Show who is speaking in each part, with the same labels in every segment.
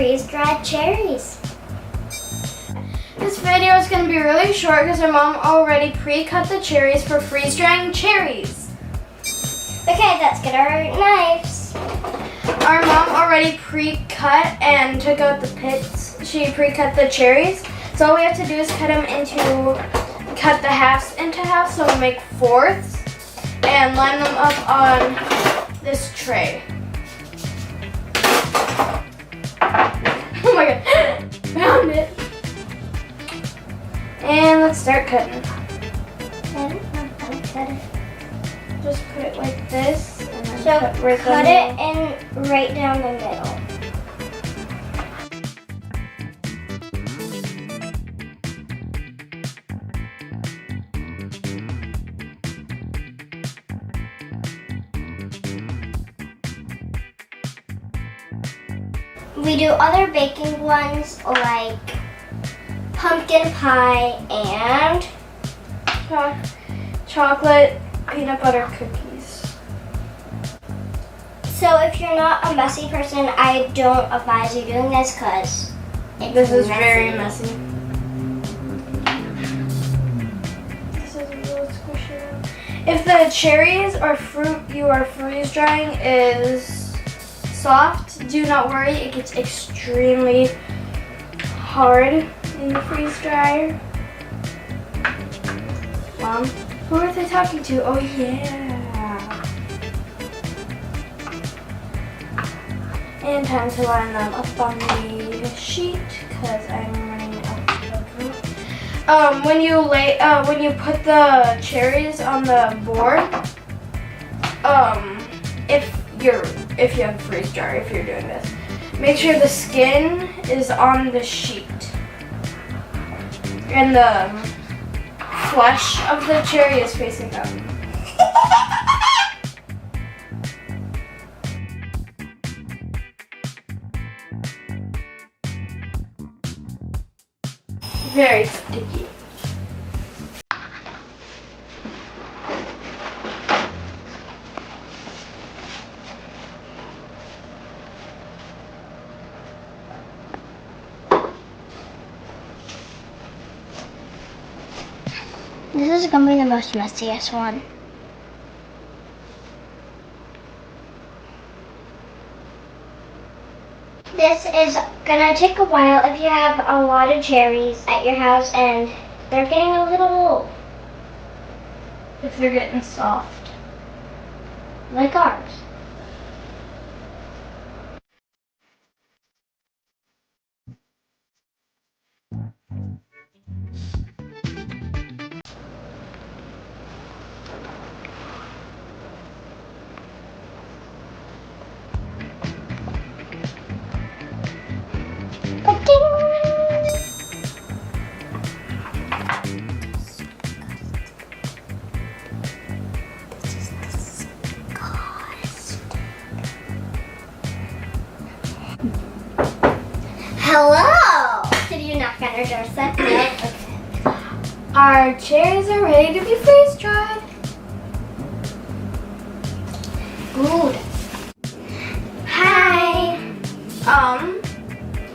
Speaker 1: freeze-dried cherries.
Speaker 2: This video is going to be really short because our mom already pre-cut the cherries for freeze-drying cherries.
Speaker 1: Okay, let's get our knives.
Speaker 2: Our mom already pre-cut and took out the pits. She pre-cut the cherries. So all we have to do is cut the halves into half so we'll make fourths and line them up on this tray. Oh my god, found it. And let's start cutting. Just put it like this and then cut
Speaker 1: it in right down the middle. We do other baking ones like pumpkin pie and
Speaker 2: chocolate peanut butter cookies.
Speaker 1: So if you're not a messy person, I don't advise you doing this because
Speaker 2: this is very messy. This is a little squishy. If the cherries or fruit you are freeze drying is soft, do not worry, it gets extremely hard in the freeze dryer. Mom, who are they talking to? Oh yeah. And time to line them up on the sheet because I'm running out of room. When you put the cherries on the board, if you have a freeze dryer, if you're doing this, make sure the skin is on the sheet and the flesh of the cherry is facing up. Very sticky.
Speaker 1: This is going to be the most messiest one. This is going to take a while if you have a lot of cherries at your house and they're getting a little,
Speaker 2: If they're getting soft.
Speaker 1: like ours. Hello! Did you knock on our doorstep? No? Okay.
Speaker 2: Our cherries are ready to be freeze dried.
Speaker 1: Good. Hi!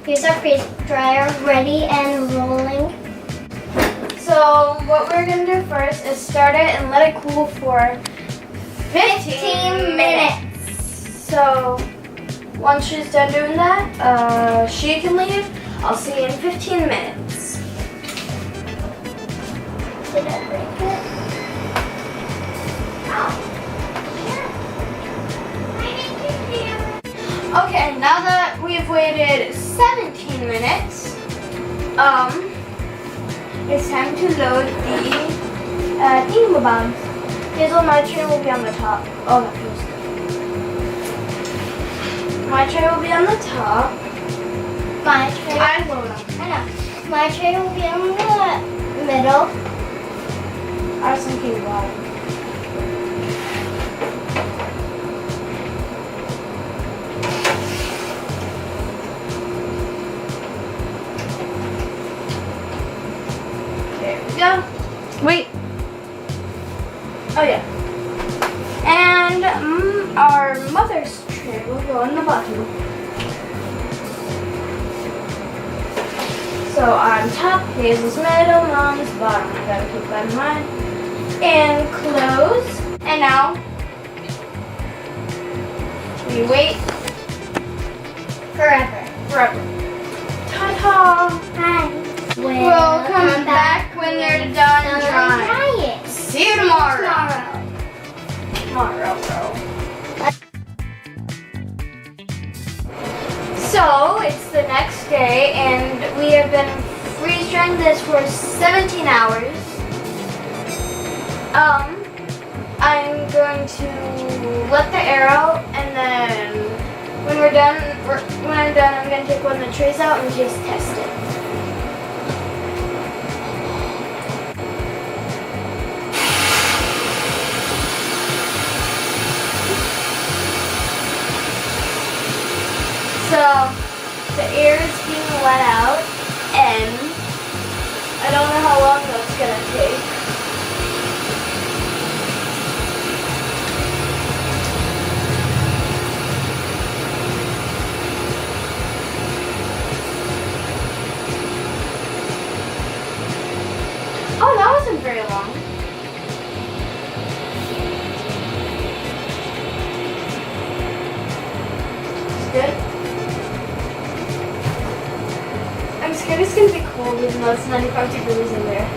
Speaker 1: Here's our freeze dryer ready and rolling.
Speaker 2: So what we're gonna do first is start it and let it cool for 15 minutes. So once she's done doing that, she can leave. I'll see you in 15 minutes.
Speaker 1: Did I break it?
Speaker 2: Okay, now that we've waited 17 minutes, it's time to load the thingamabobs. Hazel, my tray will be on the top. Oh, that feels good. My tray will be on the top.
Speaker 1: My tray.
Speaker 2: I load them.
Speaker 1: I know. My tray will be on the middle.
Speaker 2: I was thinking bottom. There we go. Wait. Oh yeah. And our mother's tray will go on the bottom. So on top, Hazel's middle, Mom's bottom. I gotta keep that in mind. And close. And now we wait
Speaker 1: Forever.
Speaker 2: forever. Ta-ta!
Speaker 1: Hi.
Speaker 2: We'll come back when they're done drying.
Speaker 1: Try it.
Speaker 2: See you tomorrow.
Speaker 1: Tomorrow.
Speaker 2: Tomorrow. So it's the next day, and we have been freeze drying this for 17 hours. I'm going to let the air out, and then when I'm done, I'm going to take one of the trays out and just test it. So the air is being let out, and I don't know how long that's going to take. Oh, that wasn't very long. It's good. I'm scared it's gonna be cold even though it's 95 degrees in there.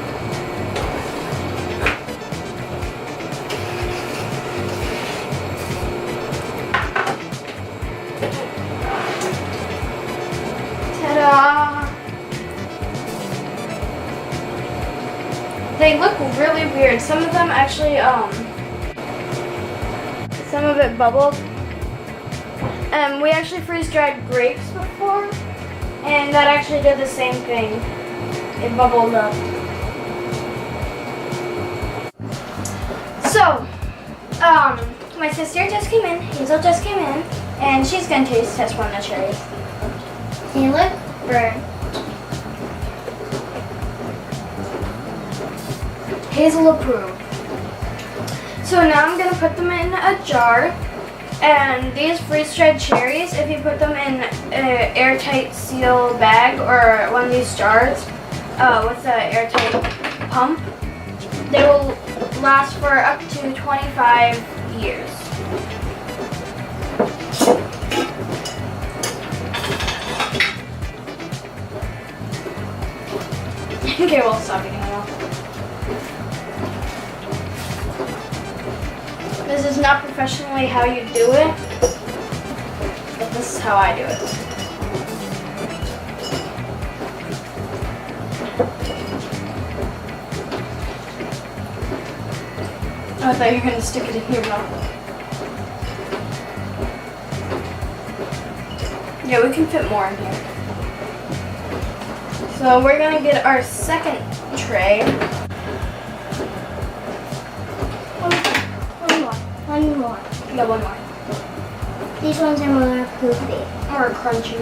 Speaker 2: Ta-da! They look really weird. Some of them actually, some of it bubbled. We actually freeze dried grapes before, and that actually did the same thing. It bubbled up. So, my sister just came in, Hazel just came in, and she's gonna taste test one of the cherries.
Speaker 1: They look burnt.
Speaker 2: Hazel approved. So now I'm gonna put them in a jar, and these freeze-dried cherries, if you put them in an airtight seal bag or one of these jars with an airtight pump, they will last for up to 25 years. Okay, we'll stop eating them all. This is not professionally how you do it, but this is how I do it. Oh, I thought you were going to stick it in your mouth. Yeah, we can fit more in here. So we're going to get our second tray.
Speaker 1: One more.
Speaker 2: Yeah, one more.
Speaker 1: These ones are more poopy.
Speaker 2: More crunchy.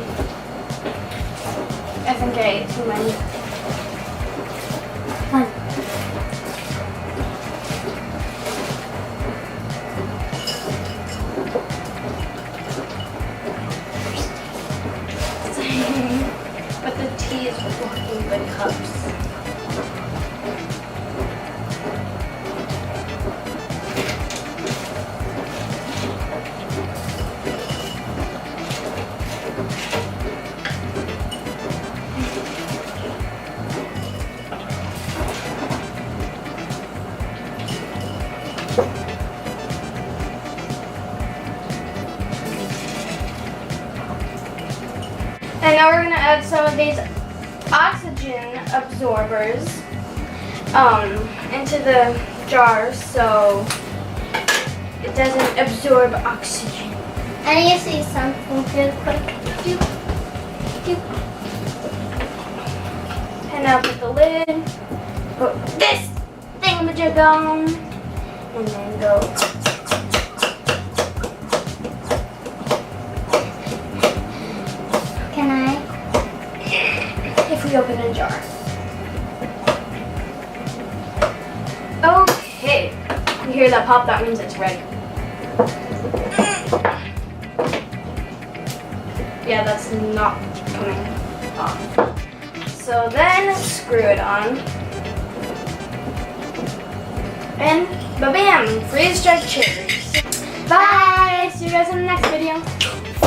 Speaker 2: I think I ate too many.
Speaker 1: One.
Speaker 2: But the tea is blocking the cups. And now we're gonna add some of these oxygen absorbers into the jars so it doesn't absorb oxygen.
Speaker 1: I need to see something real quick. Doop. Doop.
Speaker 2: And now put the lid, put this thingamajig on, and then go.
Speaker 1: Can I?
Speaker 2: If we open a jar. Okay. You hear that pop? That means it's ready. Yeah, that's not coming off. So then screw it on. And ba-bam! Freeze-dried cherries. Bye! See you guys in the next video.